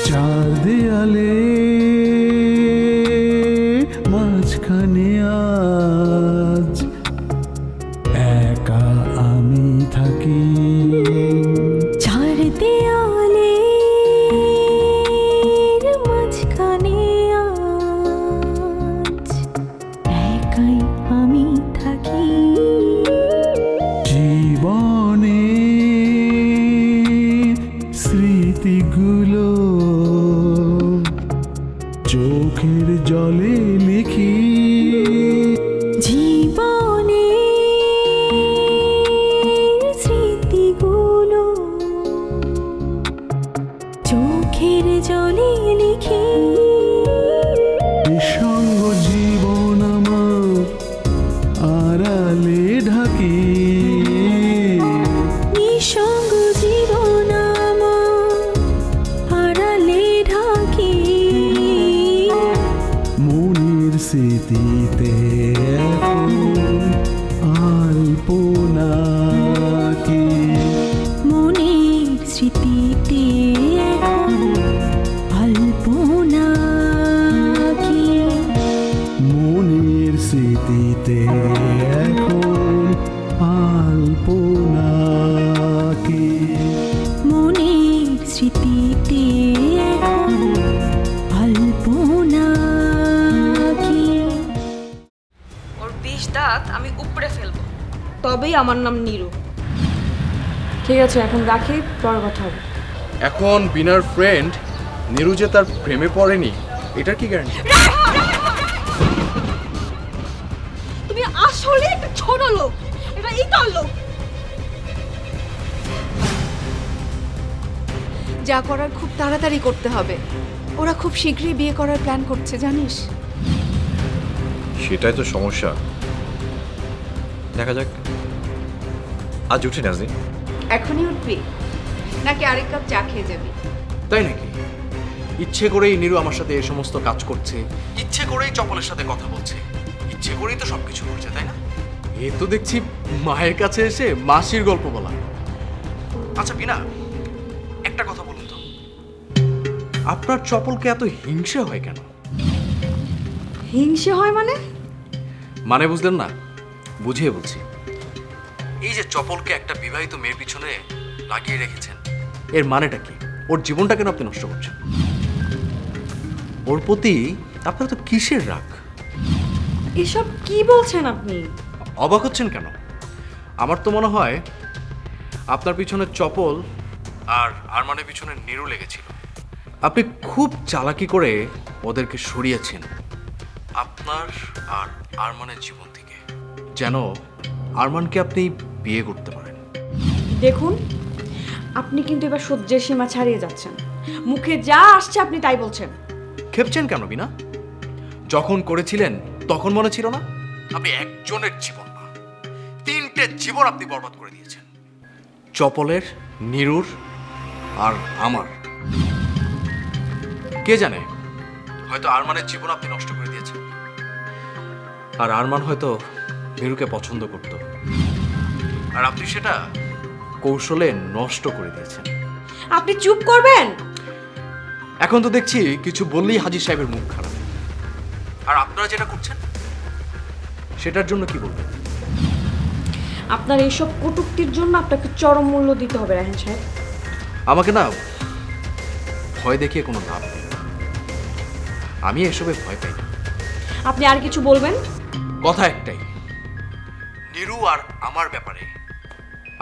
চার দেয়ালে মাঝখানে আজ একা আমি থাকি। চার দেয়ালে মাঝখানে আজ একাই আমি থাকি। জীবনে স্মৃতিগুলো চোখের জলে লিখি। জীবনে স্মৃতিগুলো চোখের জলে লিখি। নিঃসঙ্গ জীবন আমার আড়ালে ঢাকি। নিঃসঙ্গ জীবন আমার আড়ালে ঢাকি। মনের স্মৃতিতে এখন আলপনা কি। মনের স্মৃতিতে এখন আলপনা কি। মনের স্মৃতিতে এখন আলপনা কি। মনের স্মৃতিতে এখন আলপনা কি। ওর 20 দাঁত আমি উপড়ে ফেলবো, তবেই আমার নাম নীরু। ঠিক আছে, এখন রাখি, পর কথা হবে। এখন বিনার ফ্রেন্ড নীরু যে তার প্রেমে পড়েনি এটার কি গ্যারান্টি? তুমি আসলে একটা ছোট লোক, এটা ইতর লোক। যা করার খুব তাড়াতাড়ি করতে হবে। ওরা খুব শীঘ্রই বিয়ে করার প্ল্যান করছে, জানিস? সেটাই তো সমস্যা। দেখা যাক, আজ উঠি নাজনীন। এখনই উঠবি নাকি আরেক কাপ চা খেয়ে যাবি? তাই নাকি? ইচ্ছে করেই নীরু আমার সাথে এই সমস্ত কাজ করছে, ইচ্ছে করেই চপলের সাথে কথা বলছে, ইচ্ছে করেই তো সবকিছু করছে, তাই না? এ তো দেখছি মায়ের কাছে এসে মাসির গল্প বলা। আচ্ছা বিনা, একটা কথা বলুন তো, আপনার চপলকে এত হিংসে হয় কেন? হিংসে হয় মানে? মানে বুঝলেন না? বুঝিয়ে বলছি। এই যে চপলকে একটা বিবাহিত মেয়ের পিছনে লাগিয়ে রেখেছেন, এর মানেটা কি? ওর জীবনটা কেন আপনি নষ্ট করছেন? ওর প্রতি আপনার তো কিসের রাগ? এসব কি বলছেন আপনি? অবাক হচ্ছেন কেন? আমার তো মনে হয় আপনার পিছনে চপল আর আরমানের পিছনে নীরু লেগেছিল। আপনি খুব চালাকি করে ওদেরকে সরিয়েছেন আপনার আর আরমানের জীবন থেকে, যেন আরমানকে আপনি বিয়ে করতে পারেন। দেখুন, আপনি কিন্তু এবার সহ্যের সীমা ছাড়িয়ে যাচ্ছেন। মুখে যা আসছে আপনি তাই বলছেন। খেপছেন কেন বিনা? যখন করেছিলেন তখন মনে ছিল না? আপনি একজনের জীবন না, 3টে জীবন আপনি বরবাদ করে দিয়েছেন। চপলের, নীরুর আর আমার। কে জানে, হয়তো আরমানের জীবন আপনি নষ্ট করে দিয়েছেন। আর আরমান হয়তো নীরুকে পছন্দ করত, আর আপনি সেটা কৌশলে নষ্ট করে দিয়েছেন। আপনি চুপ করবেন? এখন তো দেখছি কিছু বললেই হাজী সাহেবের মুখ খারাপ। আর আপনারা যেটা করছেন সেটার জন্য কি বলবেন? আপনার এইসব কটূক্তির জন্য আপনাকে চরম মূল্য দিতে হবে রাহেন সাহেব। আমাকে না ভয় দেখিয়ে কোনো লাভ নেই। আমি এসবে ভয় পাই না। আপনি আর কিছু বলবেন? কথা একটাই, নীরু আর আমার ব্যাপারে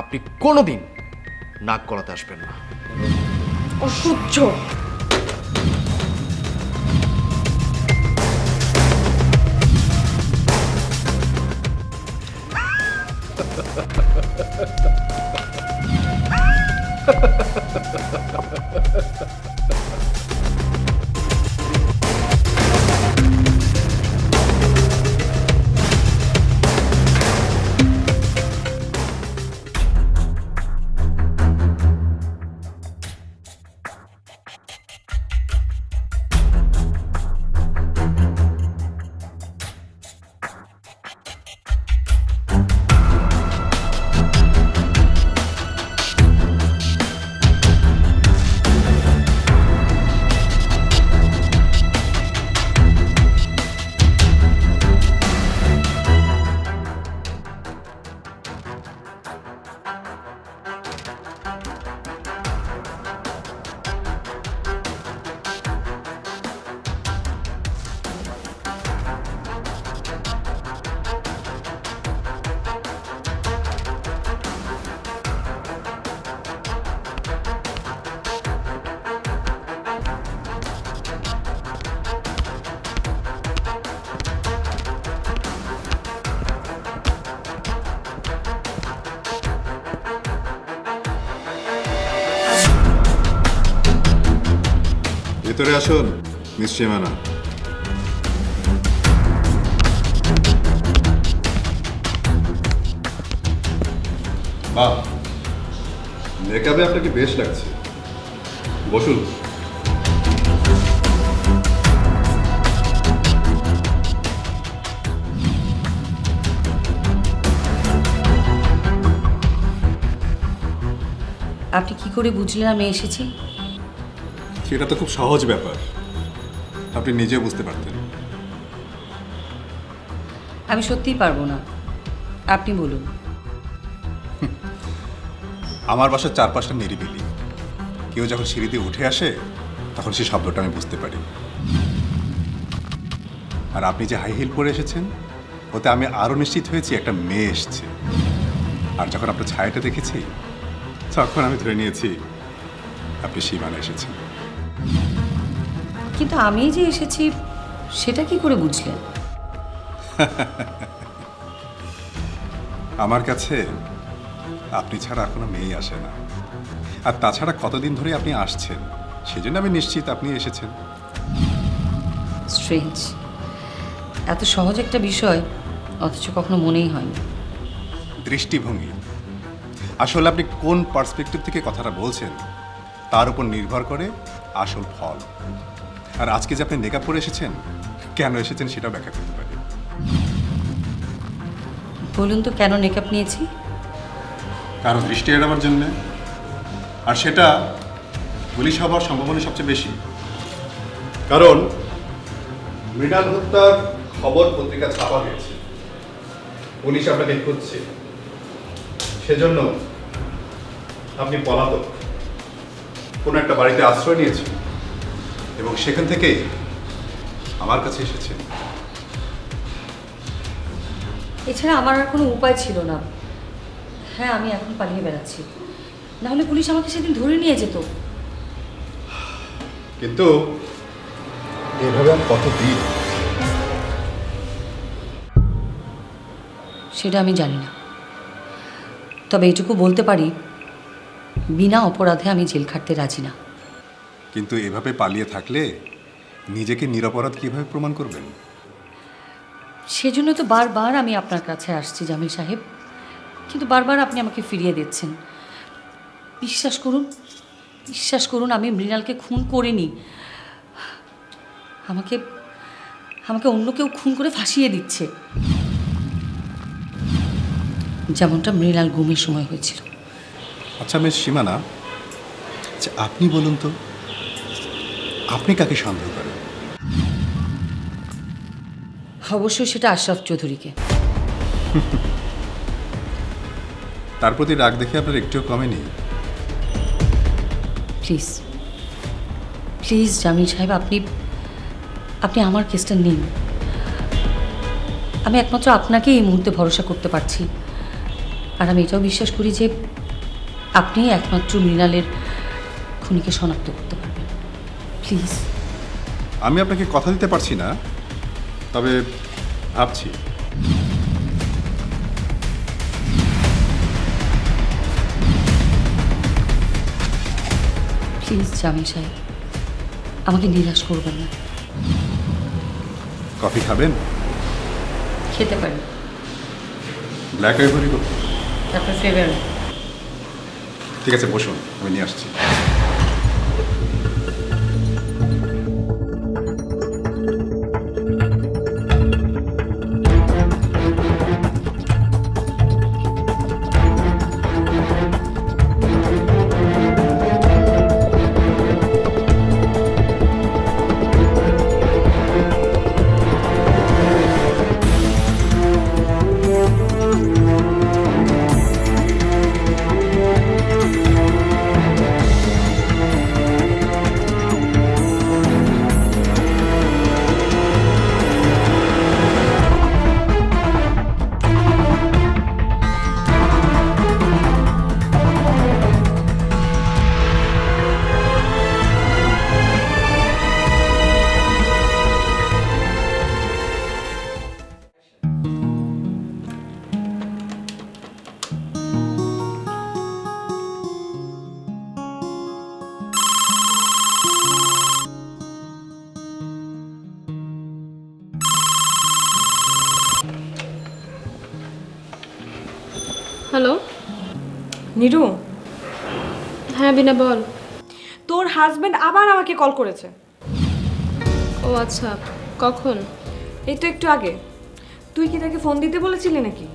আপনি কোনোদিন নাক গলাতে আসবেন না। অসহ্য। ভেতরে আসুন মিস সীমানা। বাহ, মেকআপে আপনাকে বেশ লাগছে। বসুন। আপনি কি করে বুঝলেন আমি এসেছি? সেটা তো খুব সহজ ব্যাপার, আপনি নিজেও বুঝতে পারতেন। আমি সত্যিই পারবো না, আপনি বলুন। আমার বাসার চারপাশটা নিরিবিলি, কেউ যখন সিঁড়ি দিয়ে উঠে আসে তখন সেই শব্দটা আমি বুঝতে পারি। আর আপনি যে হাই হিল পরে এসেছেন ওতে আমি আরও নিশ্চিত হয়েছি একটা মেয়ে এসছে। আর যখন আপনার ছায়াটা দেখেছি তখন আমি ধরে নিয়েছি আপনি সীমানা এসেছেন। কিন্তু আমি যে এসেছি সেটা কি করে বুঝলেন? আমার কাছে আপনি ছাড়া এখনো মেয়ে আসে না। আর তাছাড়া কতদিন ধরে আপনি আসছেন, সেজন্য আমি নিশ্চিত আপনি এসেছেন। স্ট্রেঞ্জ, এত সহজ একটা বিষয় অথচ কখনো মনেই হয়নি। দৃষ্টিভঙ্গি, আসলে আপনি কোন পার্সপেক্টিভ থেকে কথাটা বলছেন তার উপর নির্ভর করে আসল ফল। আর আজকে যে আপনি মেকআপ পরে এসেছেন, কেন এসেছেন সেটাও ব্যাখ্যা করতে পারি। বলুন তো কেন মেকআপ নিয়েছি? কারণ দৃষ্টি এড়াবার জন্যে, আর সেটা পুলিশ হবার সম্ভাবনা সবচেয়ে বেশি। কারণ মৃণাল হত্যার খবর পত্রিকা ছাপা হয়েছে, পুলিশ আপনাকে খুঁজছে, সেজন্য আপনি পলাতক কোনো একটা বাড়িতে আশ্রয় নিয়েছেন এবং সেখান থেকেই আমার কাছে এসেছেন। এছাড়া আমার আর কোনো উপায় ছিল না। হ্যাঁ, আমি এখন পালিয়ে বেড়াচ্ছি, না হলে পুলিশ আমাকে সেদিন ধরে নিয়ে যেত। কিন্তু এভাবে আর কতদিন? সেটা আমি জানি না, তবে এটুকু বলতে পারি বিনা অপরাধে আমি জেল খাটতে রাজি না। কিন্তু এভাবে পালিয়ে থাকলে নিজেকে নিরপরাধ কিভাবে প্রমাণ করবেন? সেজন্য তো বারবার আমি আপনার কাছে আসছি জামিল সাহেব, কিন্তু বারবার আপনি আমাকে ফিরিয়ে দিচ্ছেন। বিশ্বাস করুন, বিশ্বাস করুন, আমি মৃণালকে খুন করিনি। আমাকে আমাকে অন্য কেউ খুন করে ফাঁসিয়ে দিচ্ছে, যেমনটা মৃণাল গুমের সময় হয়েছিল। আচ্ছা মিস সীমানা, আচ্ছা আপনি বলুন তো, আপনি কাকে সন্দেহ করেন? অবশ্যই সেটা আশরাফ চৌধুরীকে। তার প্রতি রাগ দেখে আপনার একটুও কমেনি? প্লিজ প্লিজ জামিল সাহেব, আপনি আপনি আমার কেসটা নিন। আমি একমাত্র আপনাকে এই মুহূর্তে ভরসা করতে পারছি, আর আমি এটাও বিশ্বাস করি যে আপনি একমাত্র মৃণালের খুনিকে শনাক্ত করতে পারবেন। প্লিজ। আমি আপনাকে কথা দিতে পারছি না, তবে ভাবছি। প্লিজ জামিল সাহেব, আমাকে নিরাশ করবেন না। কফি খাবেন? খেতে পারি। Black ivory coffee? আপনার ফেভারিট। ঠিক আছে, বসুন, আমি নিয়ে আসছি। নিরু, হ্যাঁ বিনা বল। তোর হাজবেন্ড আবার আমাকে কল করেছে। ও আচ্ছা, কখন? এই তো একটু আগে। তুই কি তাকে ফোন দিতে বলেছিলি নাকি?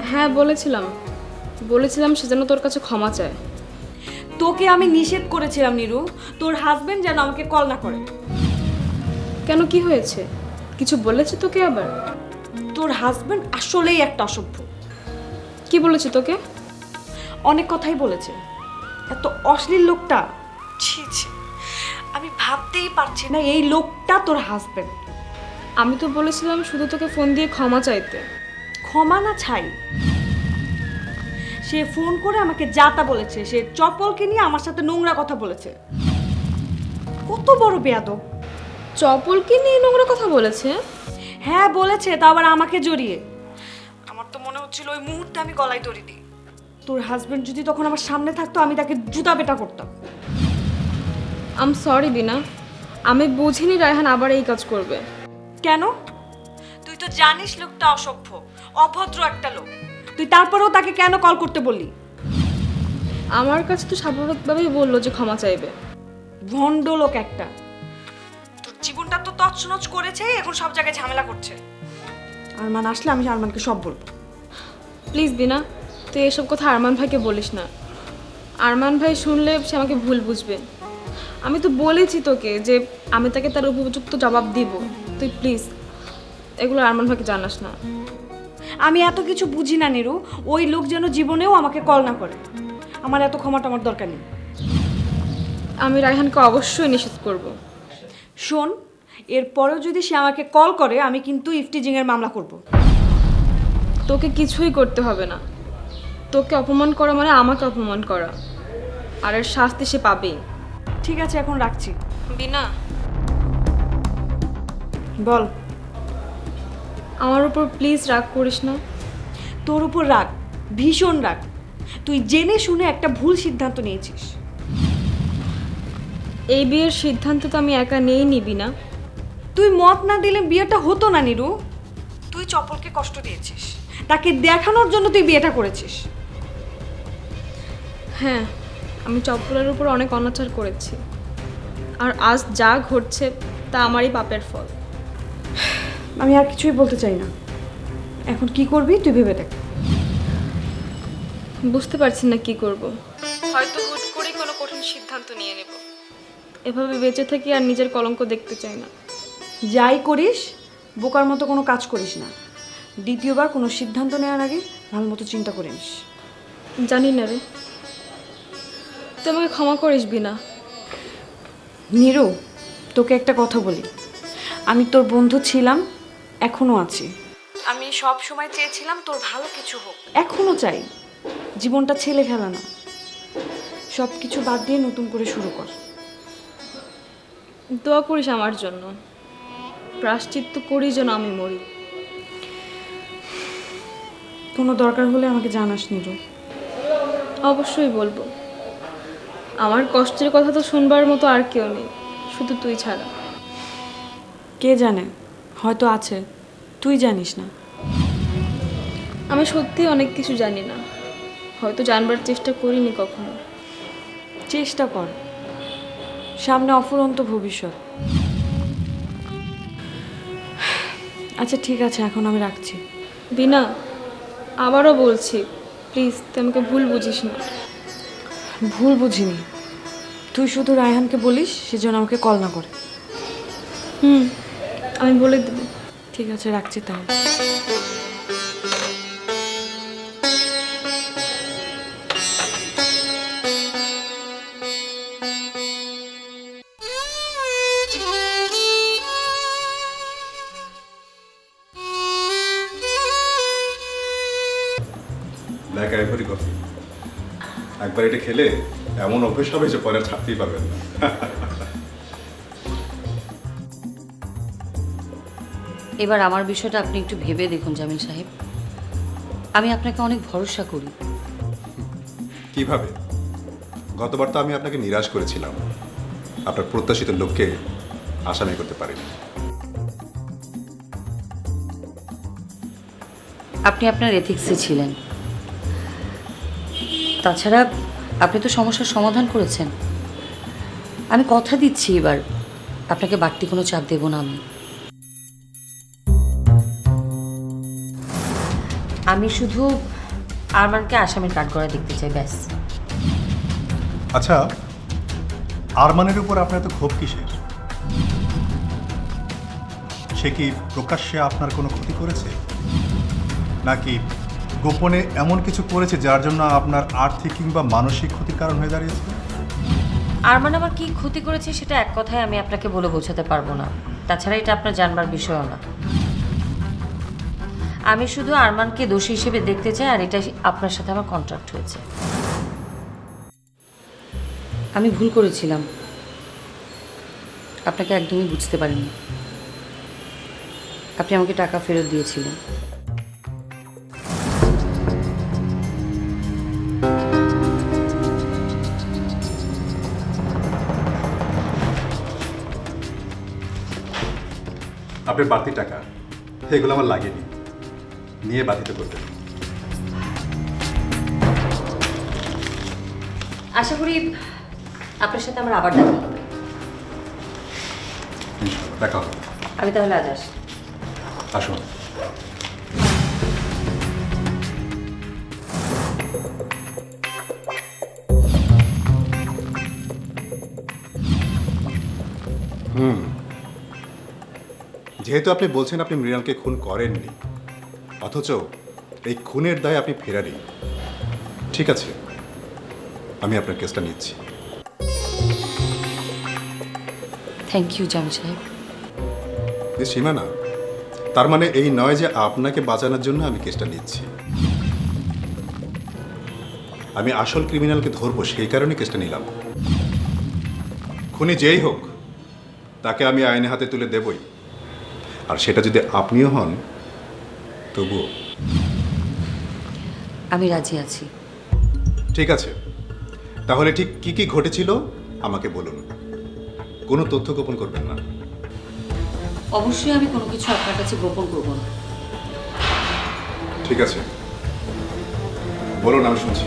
হ্যাঁ বলেছিলাম সে যেন তোর কাছে ক্ষমা চায়। তোকে আমি নিষেধ করেছিলাম নিরু, তোর হাজবেন্ড যেন আমাকে কল না করে। কেন, কি হয়েছে? কিছু বলেছে তোকে আবার? তোর হাজবেন্ড আসলেই একটা অসভ্য। কি বলেছে তোকে? অনেক কথাই বলেছে। এত অশ্লীল লোকটা, ছি ছি, আমি ভাবতেই পারছি না এই লোকটা তোর হাজবেন্ড। আমি তো বলেছিলাম শুধু তোকে ফোন দিয়ে ক্ষমা চাইতে। ক্ষমা না ছাই, সে ফোন করে আমাকে যা তা বলেছে। সে চপলকে নিয়ে আমার সাথে নোংরা কথা বলেছে। কত বড় বেয়াদব! চপলকে নিয়ে নোংরা কথা বলেছে? হ্যাঁ বলেছে, তা আবার আমাকে জড়িয়ে। আমার তো মনে হচ্ছিল ওই মুহূর্তে আমি গলায় দড়ি দিই। তোর হাজবেন্ড যদি তখন আমার সামনে থাকতো, আমি তাকে জুতা পেটা করতাম। আম সরি বিনা, আমি বুঝিনি রায়হান আবার এই কাজ করবে। কেন? তুই তো জানিস লোকটা অসভ্য, অভদ্র একটা লোক। তুই তারপরেও তাকে কেন কল করতে বললি? আমার কাছে তো স্বাভাবিকভাবেই বললো যে ক্ষমা চাইবে। ভণ্ড লোক একটা। তোর জীবনটা তো তছনছ করেছে, এখন সব জায়গায় ঝামেলা করছে। আরমান আসলে আমি আরমানকে সব বলবো। প্লিজ বিনা, তুই এসব কথা আরমান ভাইকে বলিস না। আরমান ভাই শুনলে সে আমাকে ভুল বুঝবে। আমি তো বলেছি তোকে যে আমি তাকে তার উপযুক্ত জবাব দিব। তুই প্লিজ এগুলো আরমান ভাইকে জানাস না। আমি এত কিছু বুঝি না নিরু, ওই লোক যেন জীবনেও আমাকে কল না করে। আমার এত ক্ষমাটা আমার দরকার নেই। আমি রায়হানকে অবশ্যই নিষেধ করব। শোন, এরপরেও যদি সে আমাকে কল করে, আমি কিন্তু ইফটিজিংয়ের মামলা করব। তোকে কিছুই করতে হবে না। তোকে অপমান করা মানে আমাকে অপমান করা, আর এর শাস্তি সে পাবেই। ঠিক আছে, এখন রাখছি। বিনা, বল। আমার উপর প্লিজ রাগ করিস না। তোর উপর রাগ, ভীষণ রাগ। তুই জেনে শুনে একটা ভুল সিদ্ধান্ত নিয়েছিস। এই বিয়ের সিদ্ধান্ত তো আমি একা নিয়েই নিবি না। তুই মত না দিলে বিয়েটা হতো না নিরু। তুই চপলকে কষ্ট দিয়েছিস, তাকে দেখানোর জন্য তুই বিয়েটা করেছিস। হ্যাঁ, আমি চপ্পলের উপর অনেক অনাচার করেছি, আর আজ যা ঘটছে তা আমারই পাপের ফল। আমি আর কিছুই বলতে চাই না। এখন কি করবি তুই ভেবে দেখ। বুঝতে পারছি না কি করব। হয়তো হুট করে কোনো কঠিন সিদ্ধান্ত নিয়ে নেব। এভাবে বেঁচে থাকি আর নিজের কলঙ্ক দেখতে চাই না। যাই করিস, বোকার মতো কোনো কাজ করিস না। দ্বিতীয়বার কোনো সিদ্ধান্ত নেওয়ার আগে ভালো মতো চিন্তা করে নিস। জানি না রে, তুই আমাকে ক্ষমা করিস বিনা। নিরু, তোকে একটা কথা বলি। আমি তোর বন্ধু ছিলাম, এখনো আছি। আমি সব সময় চেয়েছিলাম তোর ভালো কিছু হোক, এখনো চাই। জীবনটা ছেলে খেলা না। সব কিছু বাদ দিয়ে নতুন করে শুরু কর। দোয়া করিস আমার জন্য, প্রায়শ্চিত্ত করি যেন আমি মরি। কোনো দরকার হলে আমাকে জানাস নিরু। অবশ্যই বলবো। আমার কষ্টের কথা তো শুনবার মতো আর কেউ নেই, শুধু তুই ছাড়া। কে জানে, হয়তো আছে, তুই জানিস না। আমি সত্যি অনেক কিছু জানি না, হয়তো জানবার চেষ্টা করিনি কখনো। চেষ্টা কর, সামনে অফুরন্ত ভবিষ্যৎ। আচ্ছা ঠিক আছে, এখন আমি রাখছি। বিনা, আবারও বলছি প্লিজ তুই আমাকে ভুল বুঝিস না। ভুল বুঝিনি। তুই শুধু রায়হানকে বলিস সে যেন আমাকে কল না করে। আমি বলে দেবো। ঠিক আছে, রাখছি তাহলে। ব্ল্যাক আইভরি কফি, একবার এটা খেলে এমন অভ্যেস হবে যে পরে আর ছাড়তেই পারবেন না। এবার আমার বিষয়টা আপনি একটু ভেবে দেখুন জামিল সাহেব। আমি আপনাকে অনেক ভরসা করি। কিভাবে? গতবার তো আমি আপনাকে নিরাশ করেছিলাম, আপনার প্রত্যাশিত লোককে আসামি করতে পারিনি। আপনি আপনার এথিক্সে ছিলেন, তাছাড়া আপনি তো সমস্যার সমাধান করেছেন। আমি কথা দিচ্ছি এবার আপনাকে বাড়তি কোনো চাপ দেব না। আমি শুধু আরমানকে আসামির কাঠগড়ায় দেখতে চাই, ব্যাস। আচ্ছা, আরমানের উপর আপনার এত ক্ষোভ কিসের? সে কি প্রকাশ্যে আপনার কোনো ক্ষতি করেছে, নাকি গোপনে এমন কিছু করেছে যার জন্য আপনার আর্থিক কিংবা মানসিক ক্ষতির কারণ হয়ে দাঁড়িয়েছে? আরমান আমার কি ক্ষতি করেছে সেটা এক কথায় আমি আপনাকে বলে বোঝাতে পারবো না। তাছাড়া এটা আপনার জানবার বিষয়ও না। আমি শুধু আরমানকে দোষী হিসেবে দেখতে চাই, আর এটা আপনার সাথে আমার কন্ট্রাক্ট হয়েছে। আমি ভুল করেছিলাম, আপনাকে একদমই বুঝতে পারিনি। আপনি আমাকে টাকা ফেরত দিয়েছিলেন। আপনার বাড়তি টাকা এগুলো আমার লাগেনি, নিয়ে বাধিত করবেন। আশা করি আপনার সাথে আমার আবার দেখা হবে। দেখা হবে। আমি তাহলে আজ আসি। আসুন। যেহেতু আপনি বলছেন আপনি মৃণালকে খুন করেননি, অথচ এই খুনের দায়ে আপনি ফেরারি, ঠিক আছে, আমি আপনার কেসটা নিচ্ছি। থ্যাংক ইউ জামিল সাহেব। সীমানা, তার মানে এই নয় যে আপনাকে বাঁচানোর জন্য আমি কেসটা নিচ্ছি। আমি আসল ক্রিমিনালকে ধরবো সেই কারণে কেসটা নিলাম। খুনি যেই হোক তাকে আমি আইনে হাতে তুলে দেবই, আর সেটা যদি আপনিও হন তবুও। আমি রাজি আছি। ঠিক আছে, তাহলে ঠিক কি কি ঘটেছিল আমাকে বলুন, কোনো তথ্য গোপন করবেন না। অবশ্যই আমি কোনো কিছু আপনার কাছে গোপন করব না। ঠিক আছে, বলুন, আমি শুনছি।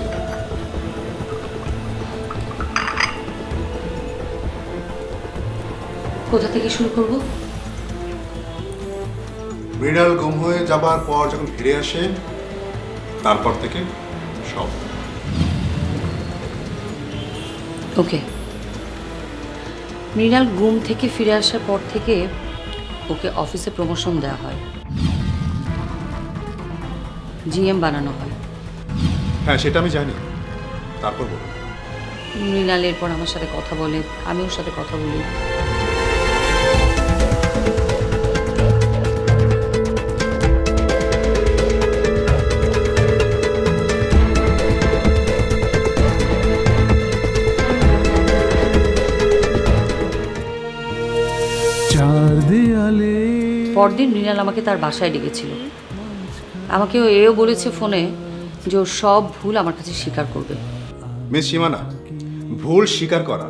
কোথা থেকে শুরু করব? মৃণাল গুম হয়ে যাবার পর যখন ফিরে আসে তারপর থেকে সব। ওকে। মৃণাল গুম থেকে ফিরে আসার পর থেকে ওকে অফিসে প্রমোশন দেওয়া হয়, জিএম বানানো হয়। হ্যাঁ, সেটা আমি জানি। তারপর বলুন। মৃণাল এরপর আমার সাথে কথা বলে, আমি ওর সাথে কথা বলি। চার দেয়ালে পরদিন মৃণাল আমাকে তার বাসায় ডেকেছিল। আমাকে ও এও বলেছে ফোনে যে ওর সব ভুল আমার কাছে স্বীকার করবে। মিস সীমানা, ভুল স্বীকার করা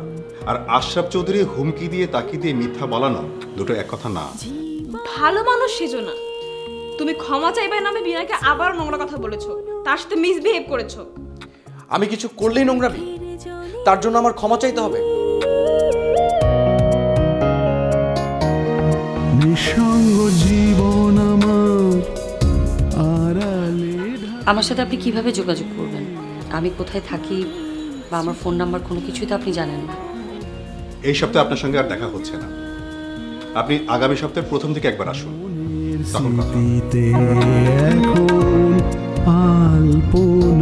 আর আশরাফ চৌধুরী হুমকি দিয়ে তাকি দিয়ে মিথ্যা বলানো দুটো এক কথা না। ভালো মানুষ সেজো না। তুমি ক্ষমা চাইবে নামে বিনাকে আবার নোংরা কথা বলেছো, তার সাথে মিসবিহেভ করেছো। আমি কিছু করলেই নোংরামি, তার জন্য আমার ক্ষমা চাইতে হবে? নিঃসঙ্গ জীবন আমার আড়ালে আমার সাথে আপনি কিভাবে যোগাযোগ করবেন? আমি কোথায় থাকি বা আমার ফোন নাম্বার কোনো কিছুই তো আপনি জানেন না। এই সপ্তাহে আপনার সঙ্গে আর দেখা হচ্ছে না, আপনি আগামী সপ্তাহের প্রথম দিকে একবার আসুন, তখন কথা হবে। স্মৃতিতে এখন আলপনা